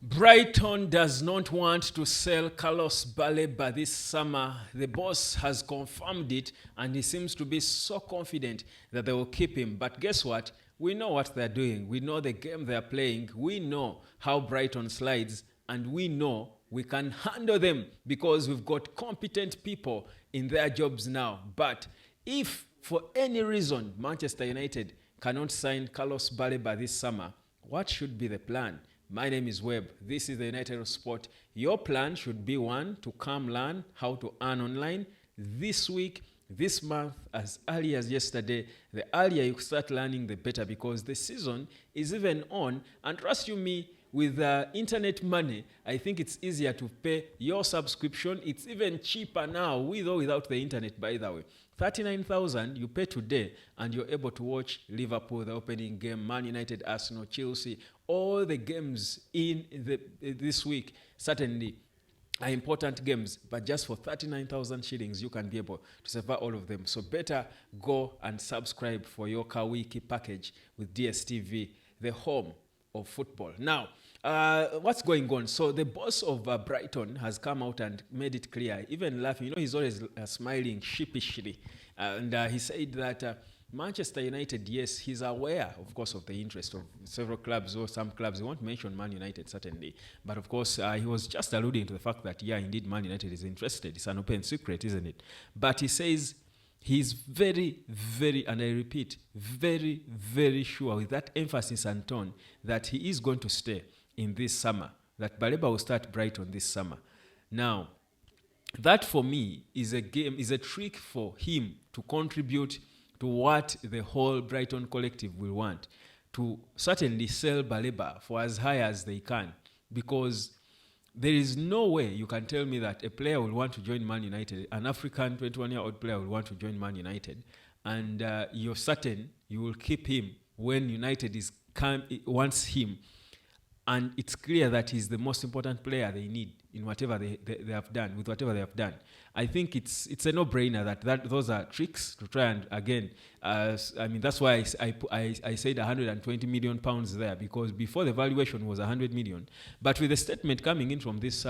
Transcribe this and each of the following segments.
Brighton does not want to sell Carlos Baleba this summer. The boss has confirmed it, and he seems to be so confident that they will keep him. But guess what? We know what they're doing. We know the game they're playing. We know how Brighton slides, and we know we can handle them because we've got competent people in their jobs now. But if for any reason Manchester United cannot sign Carlos Baleba this summer, what should be the plan? My name is Webb. This is the United of Sport. Your plan should be one, to come learn how to earn online this week, this month, as early as yesterday. The earlier you start learning, the better, because the season is even on. And trust you me, with internet money, I think it's easier to pay your subscription. It's even cheaper now, with or without the internet, by the way. 39,000 you pay today, and you're able to watch Liverpool, the opening game, Man United, Arsenal, Chelsea, all the games in this week. Certainly are important games, but just for 39,000 shillings, you can be able to survive all of them. So better go and subscribe for your Kawiki package with DSTV, the home of football. Now, what's going on? So the boss of Brighton has come out and made it clear, even laughing. You know, he's always smiling sheepishly. And he said that Manchester United, yes, he's aware, of course, of the interest of several clubs or some clubs. He won't mention Man United, certainly. But, of course, he was just alluding to the fact that, yeah, indeed, Man United is interested. It's an open secret, isn't it? But he says he's very, very, and I repeat, very, very sure, with that emphasis and tone, that he is going to stay in this summer, that Baleba will start Brighton this summer. Now, that for me is a trick for him to contribute to what the whole Brighton collective will want, to certainly sell Baleba for as high as they can, because there is no way you can tell me that a player will want to join Man United, an African 21-year-old player will want to join Man United, and you're certain you will keep him when United wants him. And it's clear that he's the most important player they need in whatever they have done, with whatever they have done. I think it's a no-brainer that those are tricks to try and, again, I mean, that's why I said 120 million pounds there, because before the valuation was 100 million. But with the statement coming in from this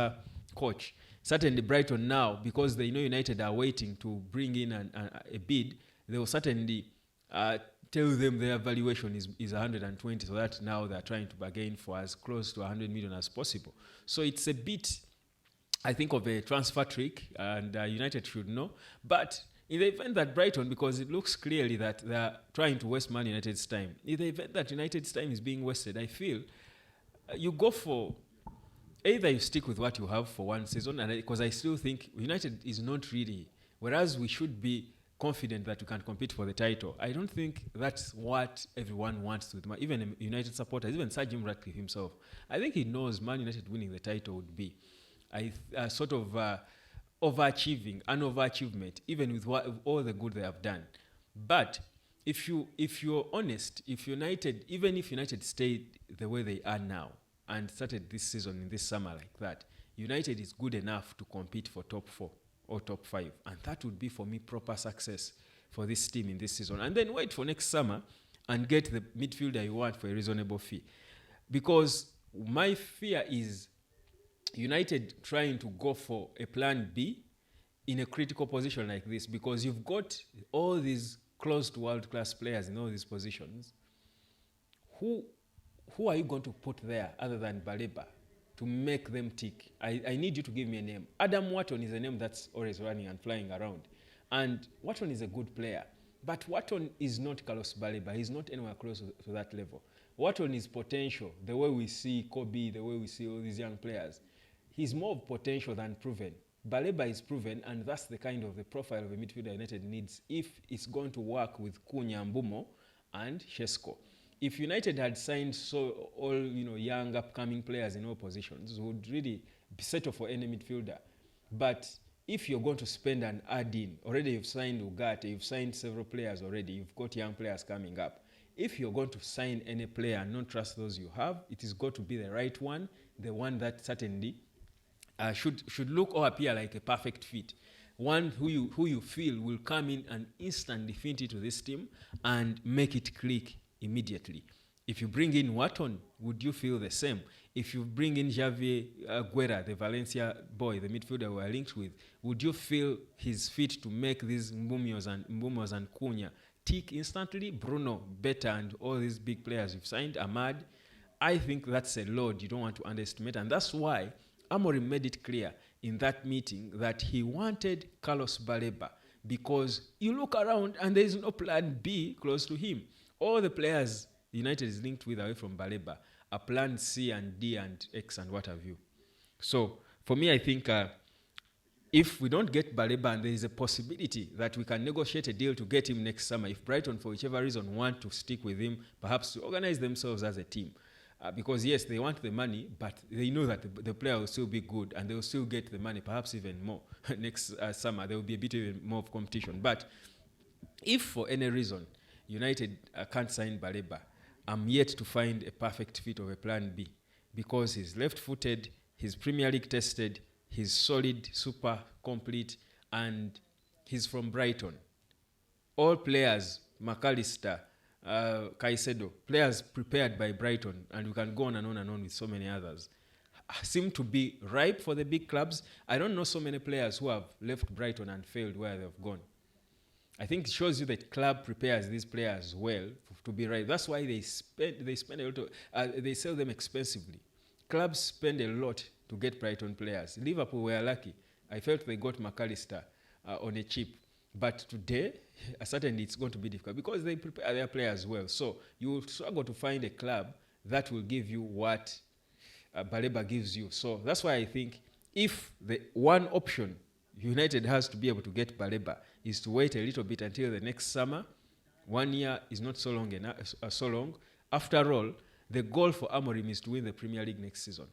coach, certainly Brighton now, because they know United are waiting to bring in a bid, they will certainly tell them their valuation is 120, so that now they're trying to bargain for as close to 100 million as possible. So it's a bit, I think, of a transfer trick, and United should know. But in the event that Brighton, because it looks clearly that they're trying to waste Man United's time, in the event that United's time is being wasted, I feel you go for, either you stick with what you have for one season, and because I still think United is not really, whereas we should be confident that we can compete for the title. I don't think that's what everyone wants with even United supporters, even Sir Jim Ratcliffe himself. I think he knows Man United winning the title would be sort of overachieving, an overachievement, even with all the good they have done. But if you're honest, even if United stayed the way they are now and started this season in this summer like that, United is good enough to compete for top 4 or top 5, and that would be, for me, proper success for this team in this season. And then wait for next summer and get the midfielder you want for a reasonable fee, because my fear is United trying to go for a plan B in a critical position like this, because you've got all these close to world-class players in all these positions. Who are you going to put there other than Baleba to make them tick? I need you to give me a name. Adam Wharton is a name that's always running and flying around. And Wharton is a good player. But Wharton is not Carlos Baleba. He's not anywhere close to that level. Wharton is potential. The way we see Kobe, the way we see all these young players. He's more of potential than proven. Baleba is proven, and that's the kind of the profile of a midfielder United needs if it's going to work with Cunha, Mbumo, and Shesko. If United had signed all young upcoming players in all positions, would really settle for any midfielder. But if you're going to spend an add-in, already you've signed Ugarte, you've signed several players already, you've got young players coming up. If you're going to sign any player and not trust those you have, it is got to be the right one, the one that certainly should look or appear like a perfect fit. One who you feel will come in and instantly fit into this team and make it click immediately. If you bring in Wharton, would you feel the same? If you bring in Javier Guerra, the Valencia boy, the midfielder we are linked with, would you feel he's fit to make these Mbumos and Cunha tick instantly? Bruno, Beta, and all these big players you've signed, Ahmad. I think that's a load you don't want to underestimate, and that's why Amorim made it clear in that meeting that he wanted Carlos Baleba, because you look around and there is no plan B close to him. All the players United is linked with away from Baleba are plan C and D and X and what have you. So for me, I think if we don't get Baleba, and there is a possibility that we can negotiate a deal to get him next summer, if Brighton, for whichever reason, want to stick with him, perhaps to organize themselves as a team. Because yes, they want the money, but they know that the player will still be good and they will still get the money, perhaps even more. Next summer, there will be a bit even more of competition. But if for any reason United can't sign Baleba, I'm yet to find a perfect fit of a plan B, because he's left-footed, he's Premier League tested, he's solid, super complete, and he's from Brighton. All players, McAllister, Caicedo, players prepared by Brighton, and we can go on and on and on with so many others, seem to be ripe for the big clubs. I don't know so many players who have left Brighton and failed where they've gone. I think it shows you that club prepares these players well to be right. That's why they spend a lot of, they sell them expensively. Clubs spend a lot to get Brighton players. Liverpool were lucky. I felt they got McAllister on a cheap. But today, certainly it's going to be difficult because they prepare their players well. So you will struggle to find a club that will give you what Baleba gives you. So that's why I think if the one option United has to be able to get Baleba is to wait a little bit until the next summer. 1 year is not so long so long. After all, the goal for Amorim is to win the Premier League next season.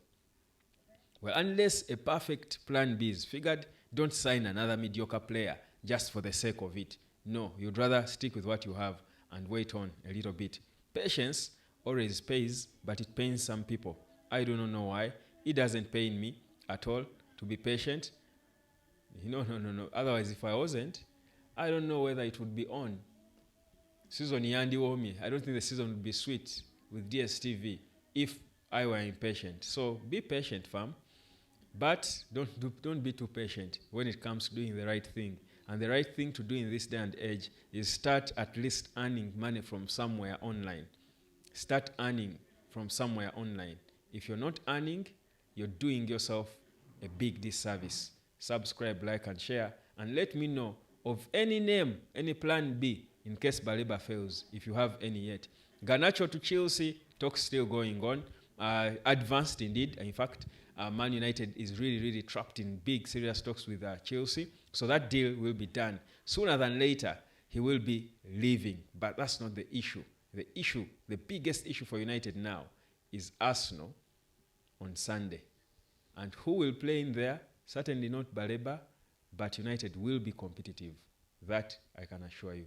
Well, unless a perfect plan B is figured, don't sign another mediocre player just for the sake of it. No, you'd rather stick with what you have and wait on a little bit. Patience always pays, but it pains some people. I do not know why. It doesn't pain me at all to be patient. No. Otherwise, if I wasn't, I don't know whether it would be on. Season Yandi Womi. I don't think the season would be sweet with DSTV if I were impatient. So be patient, fam. But don't be too patient when it comes to doing the right thing. And the right thing to do in this day and age is start at least earning money from somewhere online. Start earning from somewhere online. If you're not earning, you're doing yourself a big disservice. Subscribe, like, and share. And let me know of any name, any plan B, in case Baleba fails, if you have any yet. Garnacho to Chelsea, talks still going on. Advanced indeed. In fact, Man United is really trapped in big, serious talks with Chelsea. So that deal will be done. Sooner than later, he will be leaving. But that's not the issue. The biggest issue for United now is Arsenal on Sunday. And who will play in there? Certainly not Baleba, but United will be competitive. That I can assure you.